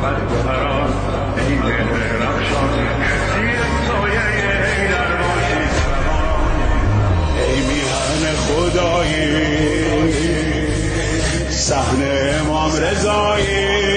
از گوهران ای مهر رخشان زیر سایه حیدر باشی ای میهن خدایی صحن امام رضایی